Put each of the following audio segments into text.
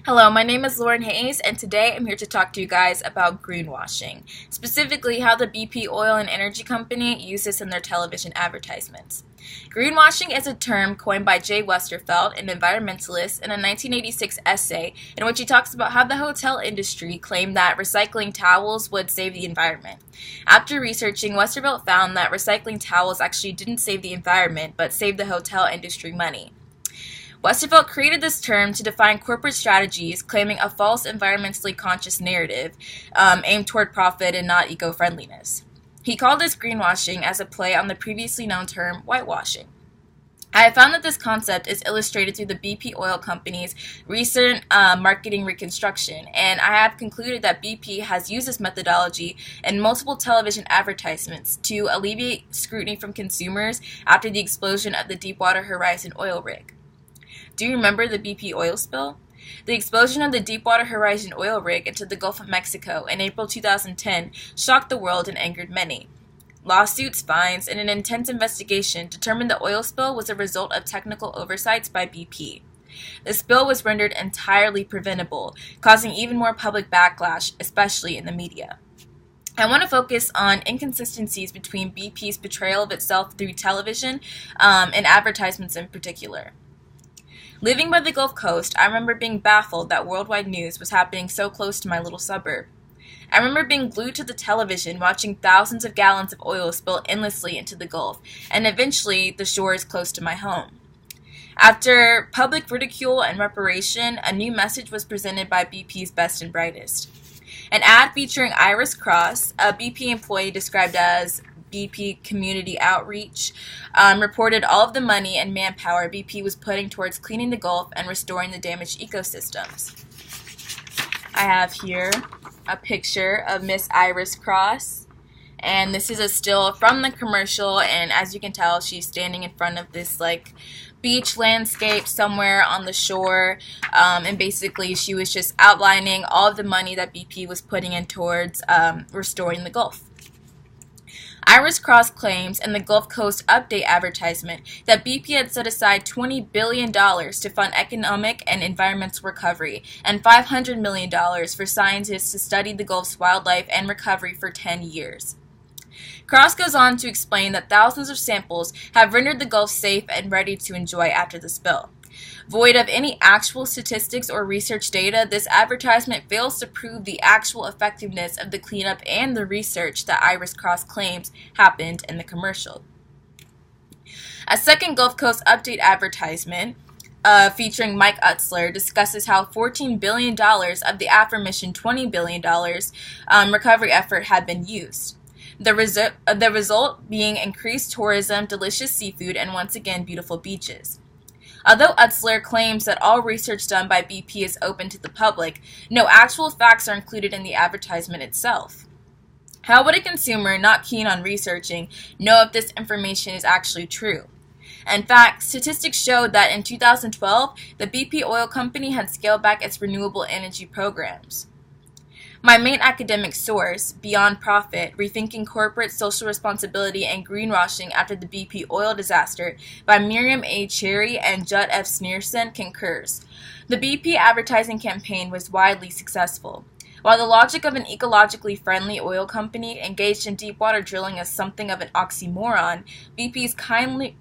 Hello, my name is Lauryn Hayes, and today I'm here to talk to you guys about greenwashing, specifically how the BP oil and energy company uses this in their television advertisements. Greenwashing is a term coined by Jay Westervelt, an environmentalist, in a 1986 essay in which he talks about how the hotel industry claimed that recycling towels would save the environment. After researching, Westervelt found that recycling towels actually didn't save the environment, but saved the hotel industry money. Westervelt created this term to define corporate strategies claiming a false environmentally conscious narrative aimed toward profit and not eco-friendliness. He called this greenwashing as a play on the previously known term whitewashing. I have found that this concept is illustrated through the BP oil company's recent marketing reconstruction, and I have concluded that BP has used this methodology in multiple television advertisements to alleviate scrutiny from consumers after the explosion of the Deepwater Horizon oil rig. Do you remember the BP oil spill? The explosion of the Deepwater Horizon oil rig into the Gulf of Mexico in April 2010 shocked the world and angered many. Lawsuits, fines, and an intense investigation determined the oil spill was a result of technical oversights by BP. The spill was rendered entirely preventable, causing even more public backlash, especially in the media. I want to focus on inconsistencies between BP's portrayal of itself through television and advertisements in particular. Living by the Gulf Coast, I remember being baffled that worldwide news was happening so close to my little suburb. I remember being glued to the television watching thousands of gallons of oil spill endlessly into the Gulf, and eventually the shores close to my home. After public ridicule and reparation, a new message was presented by BP's Best and Brightest. An ad featuring Iris Cross, a BP employee described as BP Community Outreach, reported all of the money and manpower BP was putting towards cleaning the Gulf and restoring the damaged ecosystems. I have here a picture of Miss Iris Cross, and this is a still from the commercial, and as you can tell, she's standing in front of this beach landscape somewhere on the shore, and basically she was just outlining all of the money that BP was putting in towards restoring the Gulf. Iris Cross claims in the Gulf Coast Update advertisement that BP had set aside $20 billion to fund economic and environmental recovery and $500 million for scientists to study the Gulf's wildlife and recovery for 10 years. Cross goes on to explain that thousands of samples have rendered the Gulf safe and ready to enjoy after the spill. Void of any actual statistics or research data, this advertisement fails to prove the actual effectiveness of the cleanup and the research that Iris Cross claims happened in the commercial. A second Gulf Coast Update advertisement featuring Mike Utsler discusses how $14 billion of the aforementioned $20 billion recovery effort had been used. The result being increased tourism, delicious seafood, and once again beautiful beaches. Although Utsler claims that all research done by BP is open to the public, no actual facts are included in the advertisement itself. How would a consumer not keen on researching know if this information is actually true? In fact, statistics showed that in 2012, the BP oil company had scaled back its renewable energy programs. My main academic source, Beyond Profit, Rethinking Corporate Social Responsibility and Greenwashing After the BP Oil Disaster by Miriam A. and Judd F. Sneirson, concurs. The BP advertising campaign was widely successful. While the logic of an ecologically friendly oil company engaged in deepwater drilling is something of an oxymoron, BP's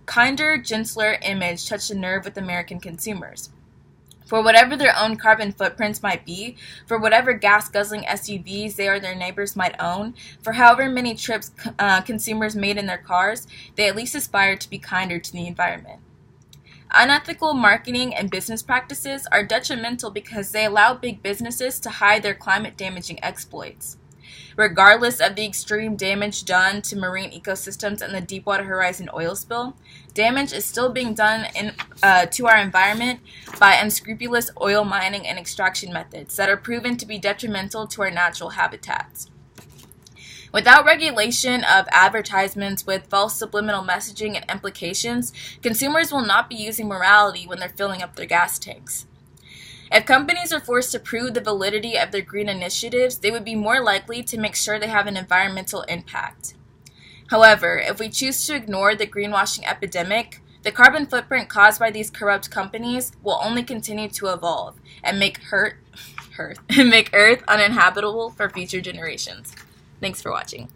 kinder, gentler image touched a nerve with American consumers. For whatever their own carbon footprints might be, for whatever gas-guzzling SUVs they or their neighbors might own, for however many trips consumers made in their cars, they at least aspire to be kinder to the environment. Unethical marketing and business practices are detrimental because they allow big businesses to hide their climate-damaging exploits. Regardless of the extreme damage done to marine ecosystems in the Deepwater Horizon oil spill, damage is still being done to our environment by unscrupulous oil mining and extraction methods that are proven to be detrimental to our natural habitats. Without regulation of advertisements with false subliminal messaging and implications, consumers will not be using morality when they're filling up their gas tanks. If companies are forced to prove the validity of their green initiatives, they would be more likely to make sure they have an environmental impact. However, if we choose to ignore the greenwashing epidemic, The carbon footprint caused by these corrupt companies will only continue to evolve and make Earth uninhabitable for future generations. Thanks for watching.